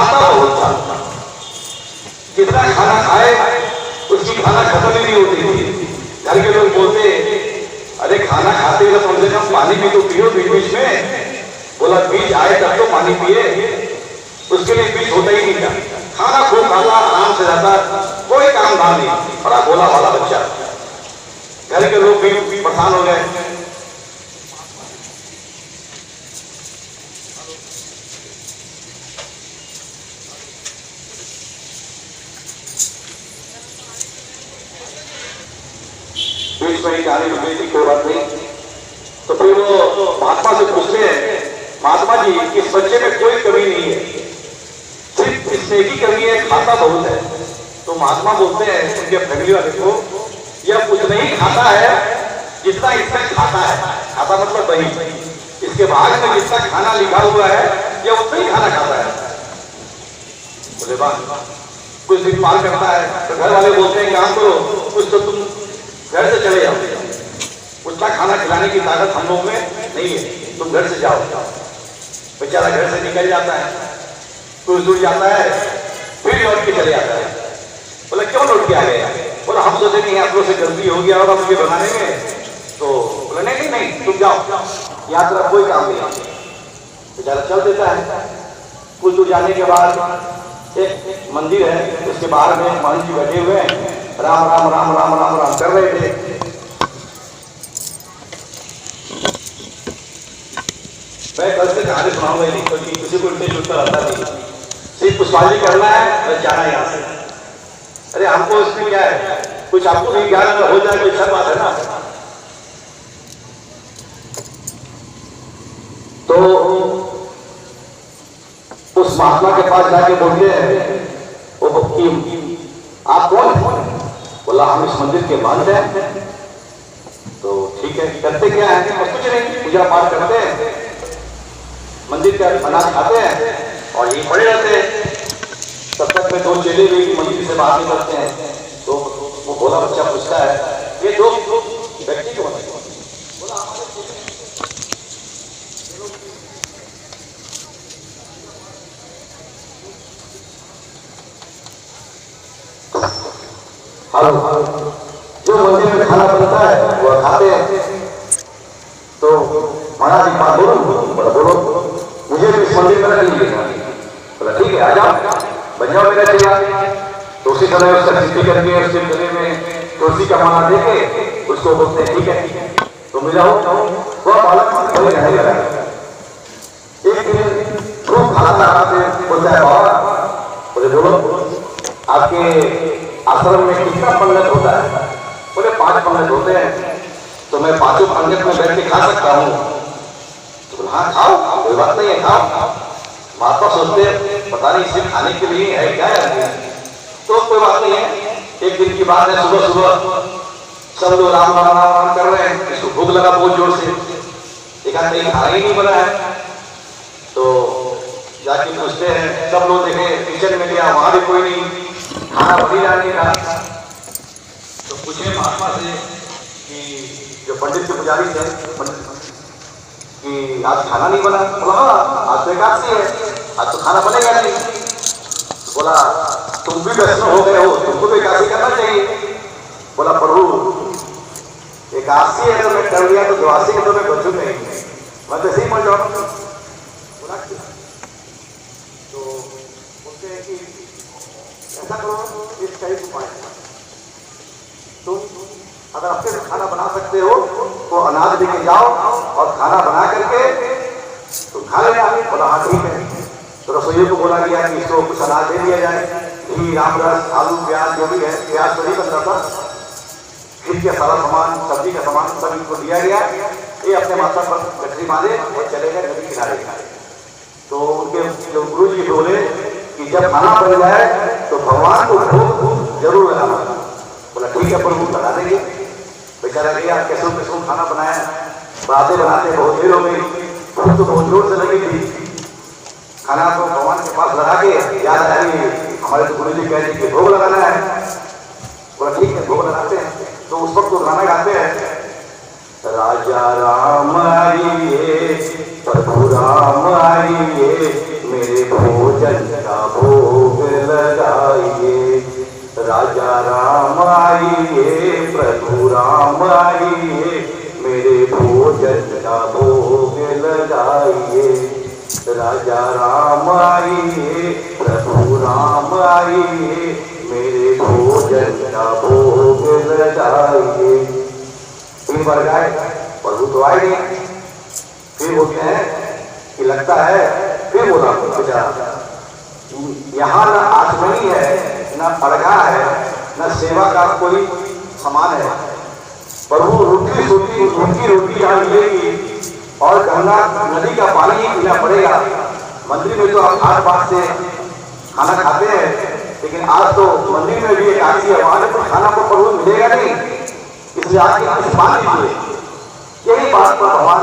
खाता बहुत था, जितना खाना खाए उसकी खाना खत्म ही नहीं होती थी। घर के लोग बोलते, अरे खाना खाते ही कम से कम पानी भी तो पियो बीच बीच में। बोला बीच आए तब तो पानी पिए, उसके लिए बीच होता ही नहीं था। खाना खूब खाता, आराम से जाता, कोई काम धाम नहीं, बड़ा भोला वाला बच्चा। घर के लोग भी परेशान हो गए। बीच में ही कहानी रुक गई थी, कोई बात नहीं। तो फिर वो महात्मा से पूछते हैं, महात्मा जी इस बच्चे में कोई कमी नहीं है, सिर्फ इसमें एक ही कमी है, खाता बहुत है। तो महात्मा बोलते हैं उनके फैमिली वाले को, यह उतना ही खाता है जितना इसमें खाता है। खाता मतलब वही, इसके भाग में जितना खाना लिखा हुआ है यह उतना ही खाना खाता है। बोले बात कुछ दिन पार करता है तो घर वाले बोलते हैं काम करो, कुछ तो तुम घर से चले जाओ, उतना खाना खिलाने की ताकत हम लोगों में नहीं है, तुम घर से जाओ। बेचारा घर से निकल जाता है, कुछ दूर जाता है, फिर लौट के चले आता है। बोला क्यों लौट के आ गया? बोला हम सोचे कि आप लोग से गलती हो गया होगा मुझे बनाने में। तो बोला नहीं नहीं नहीं तुम जाओ, यहाँ तरफ कोई काम नहीं। बेचारा चल देता है। कुछ दूर जाने के बाद एक मंदिर है, उसके बाहर में महंत जी बैठे हुए हैं, राम राम राम राम राम राम कर रहे थे। मैं कल से कहानी सुनाऊंगा नहीं, क्योंकि किसी को इंटरेस्ट उत्तर आता नहीं, सिर्फ पुष्पांजलि करना है बस, जाना है यहाँ से। अरे हमको इसमें क्या है, कुछ आपको भी ज्ञान अगर हो जाए तो अच्छा बात है ना। तो उस महात्मा के पास जाके बोलते हैं, वो आप कौन है? बोला हम इस मंदिर के महंत हैं। तो ठीक है, करते क्या है? कुछ नहीं, पूजा पाठ करते हैं, मंदिर का अनाज खाते हैं और यही पड़े रहते हैं। तब तक में दो चेले भी मंदिर से बाहर निकलते हैं। तो वो भोला बच्चा पूछता है, ये दो व्यक्ति कौन है? बोला जो मंदिर में खाना बनता है वह खाते हैं। तो महाराज जी बात बोलो, मुझे भी इस मंदिर में रख लीजिए। बोला ठीक है, आ जाओ, बन जाओ मेरा चेला। तो उसी समय उसका स्थिति करके उसके गले में तुलसी का माला देके उसको बोलते हैं ठीक है तो मिला हो। वह बालक वही रहने लगा। एक दिन खूब खाना खाते बोलता है, बाबा बोले बोलो आपके आश्रम में कितना पंडित होता है? बोले 5 पंडित होते हैं। तो मैं 5 पंडित में बैठ के खा सकता हूँ? तो बोला हाँ खाओ, कोई बात नहीं है, खाओ। महात्मा सोचते पता नहीं सिर्फ खाने के लिए है क्या है, तो कोई बात नहीं है। एक दिन की बात है, सुबह सुबह सब लोग राम राम राम राम कर रहे हैं, इसको भूख लगा बहुत जोर से, देखा कहीं खाना ही नहीं बना है। तो जाके पूछते हैं, सब लोग देखे किचन में गया, वहां भी कोई नहीं, खाना बनी जाने का। तो पूछे महात्मा से कि जो पंडित के पुजारी थे कि आज खाना नहीं बना? बोला हाँ आज तो एकादशी है, आज तो खाना बनेगा नहीं। तो बोला तुम भी वैष्णव हो गए हो, तुमको भी एकादशी करना चाहिए। बोला प्रभु एकादशी अगर मैं कर लिया तो द्वादशी के तो मैं बचू नहीं, मैं तो ऐसे ही मर जाऊंगा। बोला तो बोलते हैं कि ऐसा करो, इस टाइप उपाय तुम अगर अपने से खाना बना सकते हो तो अनाज लेके जाओ और खाना बना करके तो खा लेना। बोला हाँ ठीक है। तो रसोइयों को बोला गया कि इसको कुछ अनाज दे दिया जाए, घी राम रस आलू प्याज जो भी है, प्याज तो नहीं बनता था, खीर का सारा सामान सब्जी का सामान सब इनको दिया गया। ये अपने माथा पर गठरी मारे और चले गए नदी किनारे। तो उनके जो गुरु जी बोले कि जब खाना बन जाए तो भगवान को भोग जरूर लगाना। बोला ठीक है प्रभु लगा देंगे। बेचारा गया, कैसे कैसे खाना बनाया, बनाते बनाते बहुत देर हो गई, भूख तो बहुत जोर से लगी थी। खाना को भगवान के पास लगा के याद आया कि हमारे तो गुरु जी कह रहे कि भोग लगाना है। बोला ठीक है भोग लगाते हैं। तो उस वक्त तो गाना गाते हैं, राजा राम आइए प्रभु राम आइए, मेरे भोजन का भोग लगाइए। राजा राम आइए, प्रभु राम आइए, मेरे भोजन का भोग लगाइए। राजा राम आइए, प्रभु राम आइए, मेरे भोजन का भोग लगाइए। 3 बार गाए, प्रभु तो आए नहीं। फिर बोलते हैं कि लगता है, फिर बोला बेचारा, यहाँ ना आसमनी है, ना पड़गा है, ना सेवा का कोई सामान है। प्रभु रोटी सोटी उनकी रोटी यहाँ मिलेगी और गंगा नदी का पानी ही पीना पड़ेगा। मंदिर में तो आप 8 बात से खाना खाते हैं, लेकिन आज तो मंदिर में भी एक आदमी है, वहां पर खाना को प्रभु मिलेगा नहीं, इसलिए आज की मान लीजिए। यही बात पर भगवान